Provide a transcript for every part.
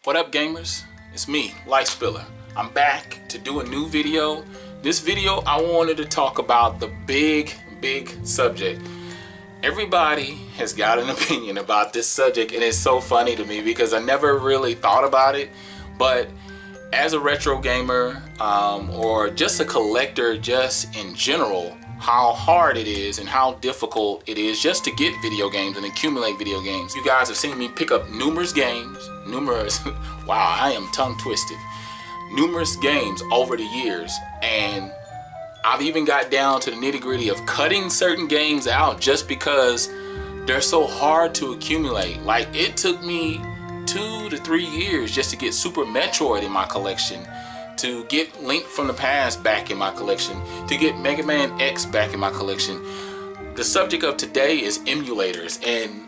What up, gamers? It's me, Light Spiller. I'm back to do a new video. This video, I wanted to talk about the big subject. Everybody has got an opinion about this subject, and it's so funny to me because I never really thought about it. But as a retro gamer, or just a collector just in general, how hard it is and how difficult it is just to get video games and accumulate video games. You guys have seen me pick up numerous games, wow, I am tongue twisted. Numerous games over the years, and I've even got down to the nitty-gritty of cutting certain games out just because they're so hard to accumulate. Like, it took me 2 to 3 years just to get Super Metroid in my collection, to get Link from the Past back in my collection, to get Mega Man X back in my collection. The subject of today is emulators, and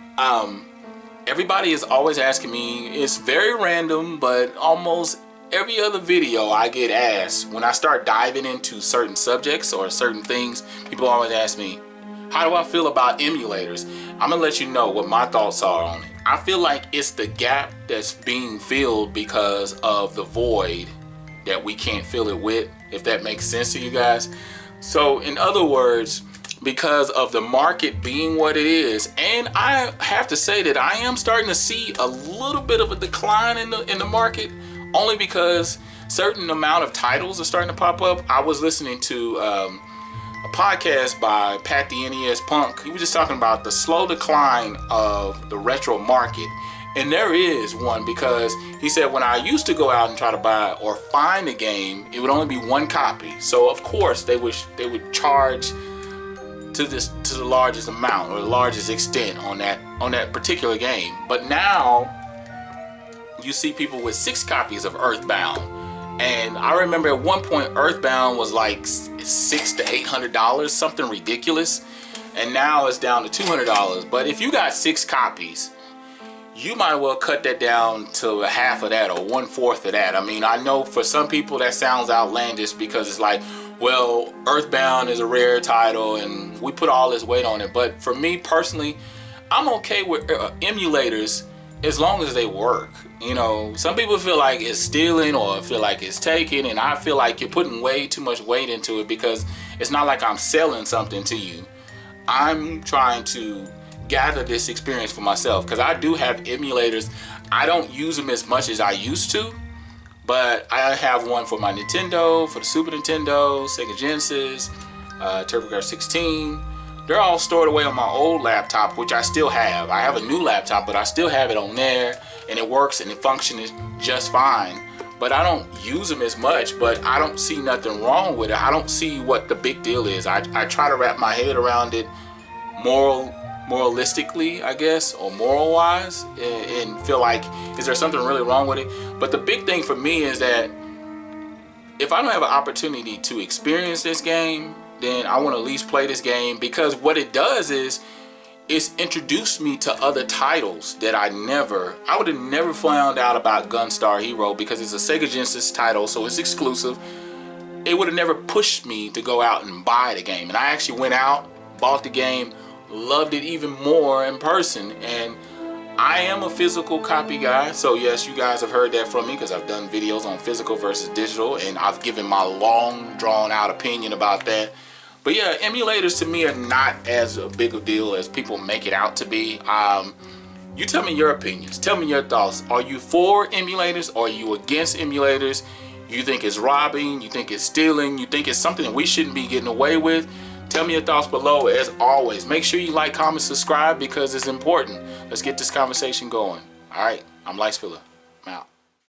everybody is always asking me, it's very random, but almost every other video I get asked, when I start diving into certain subjects or certain things, people always ask me, how do I feel about emulators? I'm gonna let you know what my thoughts are on it. I feel like it's the gap that's being filled because of the void that we can't fill it with, if that makes sense to you guys. So in other words, because of the market being what it is, and I have to say that I am starting to see a little bit of a decline in the market, only because certain amount of titles are starting to pop up. I was listening to a podcast by Pat the NES Punk. He was just talking about the slow decline of the retro market. And there is one, because he said when I used to go out and try to buy or find a game, it would only be one copy. So of course they would charge to the largest amount or the largest extent on that particular game. But now you see people with 6 copies of Earthbound. And I remember at one point Earthbound was like $600 to $800, something ridiculous. And now it's down to $200. But if you got 6 copies, you might well cut that down to half of that or 1/4 of that. I mean, I know for some people that sounds outlandish because it's like, well, Earthbound is a rare title and we put all this weight on it. But for me personally, I'm okay with emulators as long as they work. You know, some people feel like it's stealing or feel like it's taking, and I feel like you're putting way too much weight into it, because it's not like I'm selling something to you. I'm trying to gather this experience for myself, because I do have emulators. I don't use them as much as I used to, but I have one for my Nintendo, for the Super Nintendo, Sega Genesis, TurboGrafx-16. They're all stored away on my old laptop, which I still have. I have a new laptop, but I still have it on there, and it works and it functions just fine. But I don't use them as much, but I don't see nothing wrong with it. I don't see what the big deal is. I try to wrap my head around it moralistically, I guess, or moral wise, and feel like, is there something really wrong with it? But the big thing for me is that if I don't have an opportunity to experience this game, then I want to at least play this game, because what it does is it's introduced me to other titles that I would have never found out about Gunstar Hero, because it's a Sega Genesis title, so it's exclusive. It would have never pushed me to go out and buy the game, and I actually went out, bought the game, loved it even more in person. And I am a physical copy guy, so yes, you guys have heard that from me, because I've done videos on physical versus digital, and I've given my long drawn out opinion about that. But yeah, emulators to me are not as big a deal as people make it out to be. You tell me your opinions, tell me your thoughts. Are you for emulators, or are you against emulators? You think it's robbing, you think it's stealing, you think it's something that we shouldn't be getting away with? Tell me your thoughts below. As always, make sure you like, comment, subscribe, because it's important. Let's get this conversation going. All right, I'm Light Spiller. I'm out.